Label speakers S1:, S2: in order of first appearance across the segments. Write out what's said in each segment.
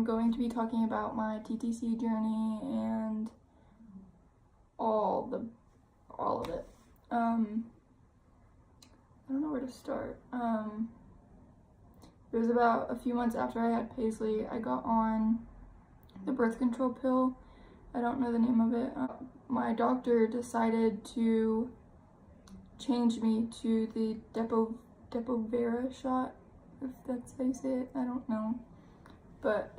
S1: going to be talking about my TTC journey and all of it. I don't know where to start. It was about a few months after I had Paisley. I got on the birth control pill. I don't know the name of it. My doctor decided to change me to the Depo-Vera shot, if that's how you say it. I don't know. But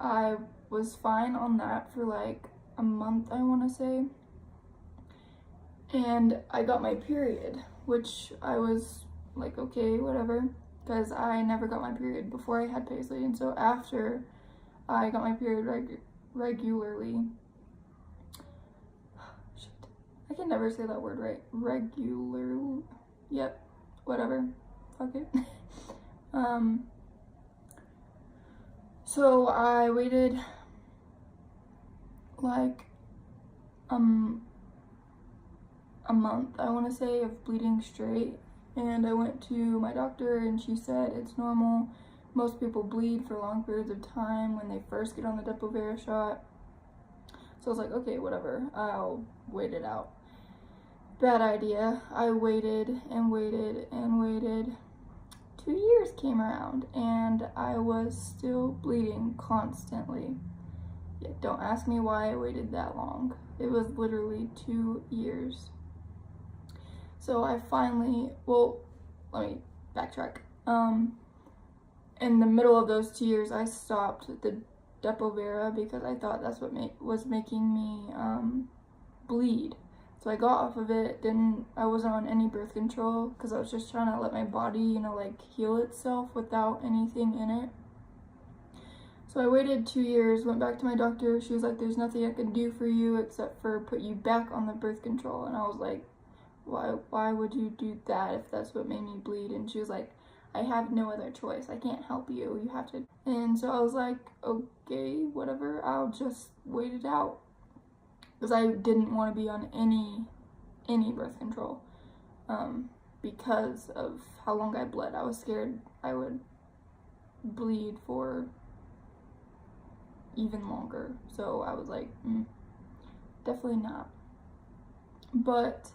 S1: I was fine on that for like a month, I want to say. And I got my period, which I was like, okay, whatever, because I never got my period before I had Paisley. And so after I got my period regularly, shit, I can never say that word right. Regular, yep, whatever, fuck it. So I waited like a month, I want to say, of bleeding straight, and I went to my doctor and she said it's normal. Most people bleed for long periods of time when they first get on the Depo-Vera shot. So I was like, okay, whatever, I'll wait it out. Bad idea. I waited and waited and waited. 2 years came around and I was still bleeding constantly. Yeah, don't ask me why I waited that long. It was literally 2 years. So I finally, well, let me backtrack. In the middle of those 2 years, I stopped the Depo-Vera because I thought that's what was making me bleed. So I got off of it. I wasn't on any birth control because I was just trying to let my body, you know, like heal itself without anything in it. So I waited 2 years, went back to my doctor. She was like, there's nothing I can do for you except for put you back on the birth control. And I was like, why would you do that if that's what made me bleed? And she was like, I have no other choice. I can't help you. You have to. And so I was like, okay, whatever. I'll just wait it out. Because I didn't want to be on any birth control because of how long I bled. I was scared I would bleed for even longer. So I was like, definitely not. But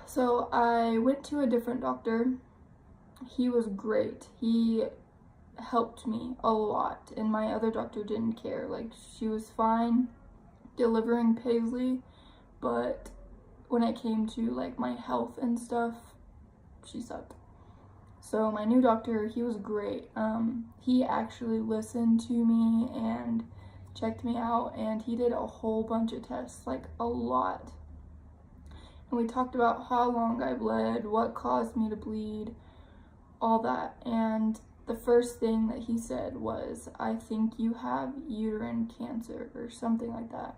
S1: so I went to a different doctor. He was great. He helped me a lot, and my other doctor didn't care. Like, she was fine delivering Paisley, but when it came to like my health and stuff, she sucked. So my new doctor, he was great. He actually listened to me and checked me out, and he did a whole bunch of tests, like a lot. And we talked about how long I bled, what caused me to bleed, all that. And the first thing that he said was, I think you have uterine cancer or something like that,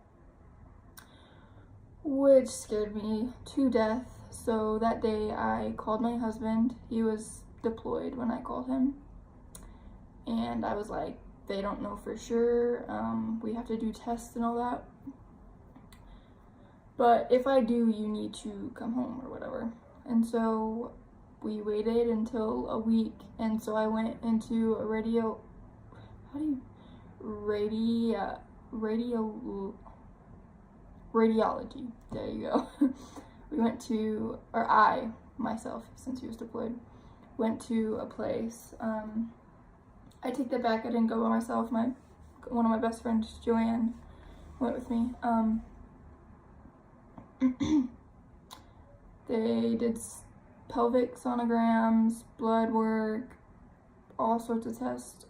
S1: which scared me to death. So that day I called my husband. He was deployed when I called him, and I was like, they don't know for sure. We have to do tests and all that, but if I do, you need to come home or whatever. And so we waited until a week, and so I went into a radiology. There you go. We went to, or I, myself, since he was deployed, went to a place. I take that back, I didn't go by myself. One of my best friends, Joanne, went with me. They did pelvic sonograms, blood work, all sorts of tests.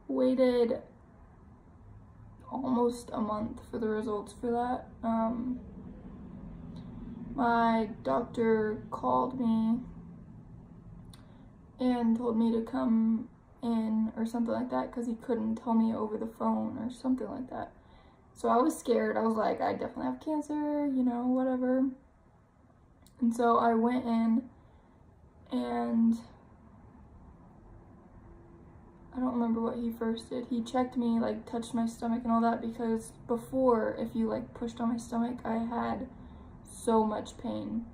S1: Waited almost a month for the results for that. My doctor called me and told me to come in or something like that because he couldn't tell me over the phone or something like that. So I was scared. I was like, I definitely have cancer, you know, whatever. And so I went in, and I don't remember what he first did. He checked me, like touched my stomach and all that, because before, if you like pushed on my stomach, I had so much pain.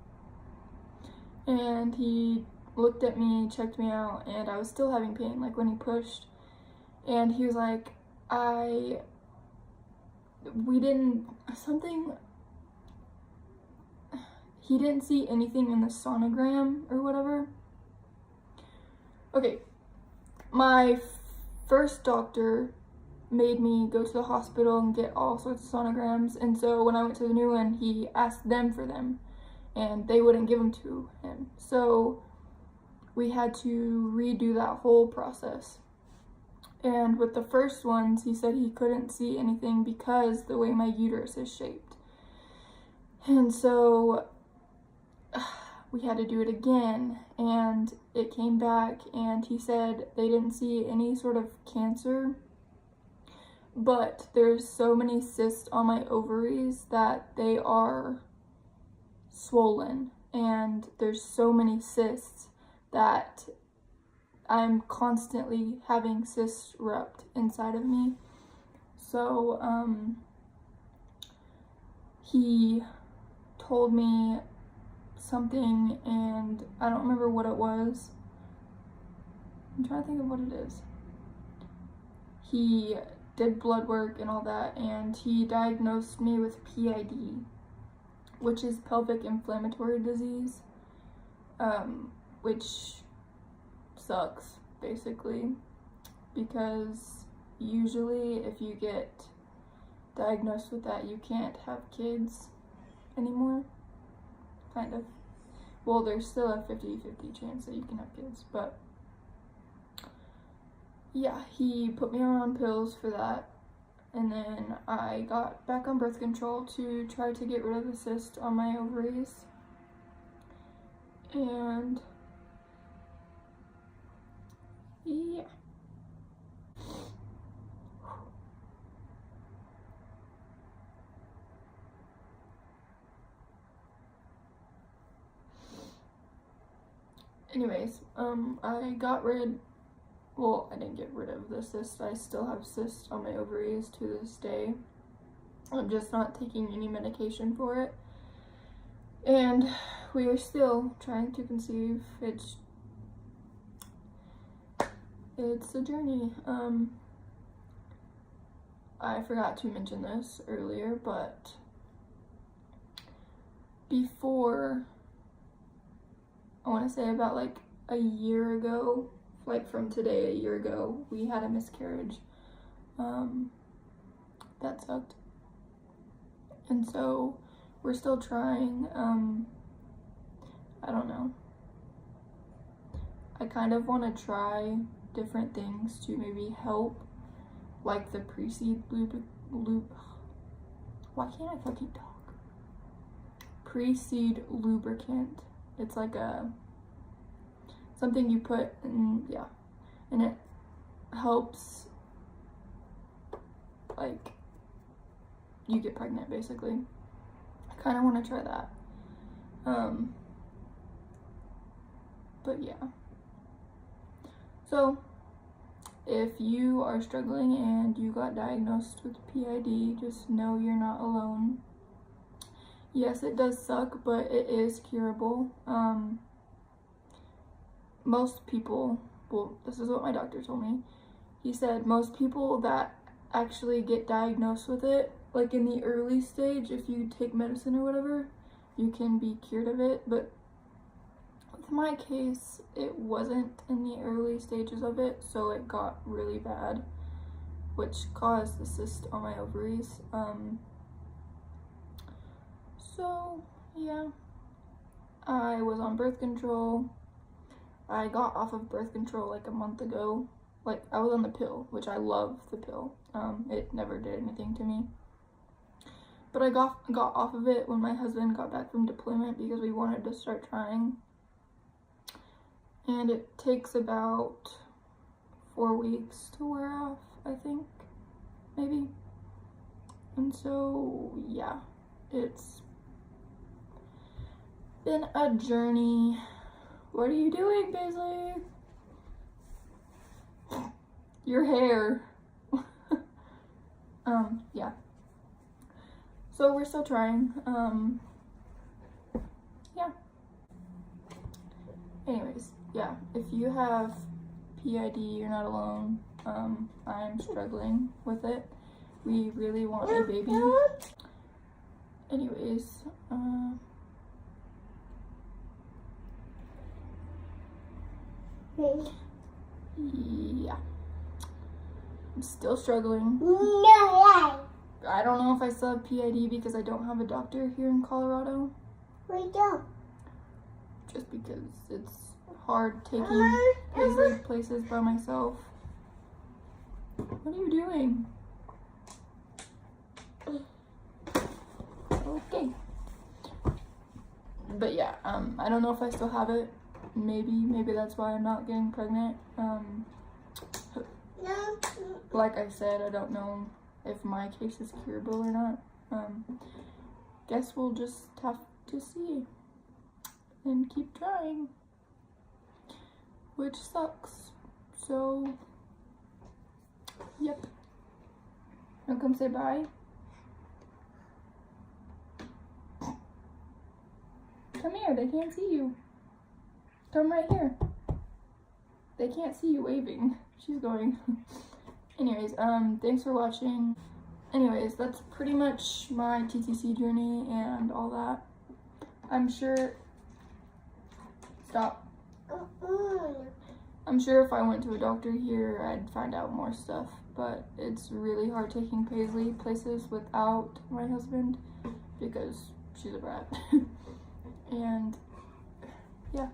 S1: and he looked at me, checked me out, and I was still having pain, like when he pushed. And he was like, he didn't see anything in the sonogram or whatever. Okay, my first doctor made me go to the hospital and get all sorts of sonograms, and so when I went to the new one, he asked them for them, and they wouldn't give them to him. So we had to redo that whole process. And with the first ones, he said he couldn't see anything because the way my uterus is shaped. And so we had to do it again, and it came back, and he said they didn't see any sort of cancer, but there's so many cysts on my ovaries that they are swollen, and there's so many cysts that I'm constantly having cysts erupt inside of me. So he told me something, and I don't remember what it was. I'm trying to think of what it is. He did blood work and all that, and he diagnosed me with P.I.D, which is pelvic inflammatory disease, which sucks, basically, because usually if you get diagnosed with that, you can't have kids anymore, kind of. Well, there's still a 50-50 chance that you can have kids, but yeah, he put me on pills for that, and then I got back on birth control to try to get rid of the cyst on my ovaries, and yeah. Anyways, I didn't get rid of the cyst. I still have cysts on my ovaries to this day. I'm just not taking any medication for it. And we are still trying to conceive. It's a journey. I forgot to mention this earlier, but before, I want to say about like a year ago, like from today, a year ago, we had a miscarriage. That sucked. And so we're still trying. I don't know. I kind of want to try different things to maybe help, like the pre-seed why can't I fucking talk? Pre-seed lubricant. It's like something you put in, yeah, and it helps, like, you get pregnant, basically. I kind of want to try that. But yeah. So, if you are struggling and you got diagnosed with P.I.D, just know you're not alone. Yes, it does suck, but it is curable. Most people, well, this is what my doctor told me. He said most people that actually get diagnosed with it, like in the early stage, if you take medicine or whatever, you can be cured of it. But with my case, it wasn't in the early stages of it, so it got really bad, which caused the cyst on my ovaries. So yeah, I was on birth control. I got off of birth control like a month ago. Like, I was on the pill, which I love the pill. It never did anything to me. But I got off of it when my husband got back from deployment because we wanted to start trying. And it takes about 4 weeks to wear off, I think, maybe. And so, yeah, it's been a journey. What are you doing, Paisley? Your hair. Yeah. So we're still trying. Yeah. anyways, yeah, if you have P.I.D, you're not alone. I'm struggling with it. We really want a baby. Anyways, yeah, I'm still struggling. I don't know if I still have P.I.D because I don't have a doctor here in Colorado.
S2: We don't.
S1: Just because it's hard taking Paisley places by myself. What are you doing? Okay. But yeah, I don't know if I still have it. Maybe that's why I'm not getting pregnant. Like I said, I don't know if my case is curable or not. Guess we'll just have to see and keep trying, which sucks. So, yep. Now come say bye. Come here, they can't see you. Come right here. They can't see you waving. She's going. Anyways, thanks for watching. Anyways, that's pretty much my TTC journey and all that. I'm sure, stop. I'm sure if I went to a doctor here, I'd find out more stuff, but it's really hard taking Paisley places without my husband because she's a brat. And yeah,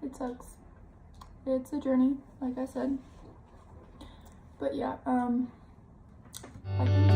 S1: it sucks. It's a journey, like I said. But yeah, I can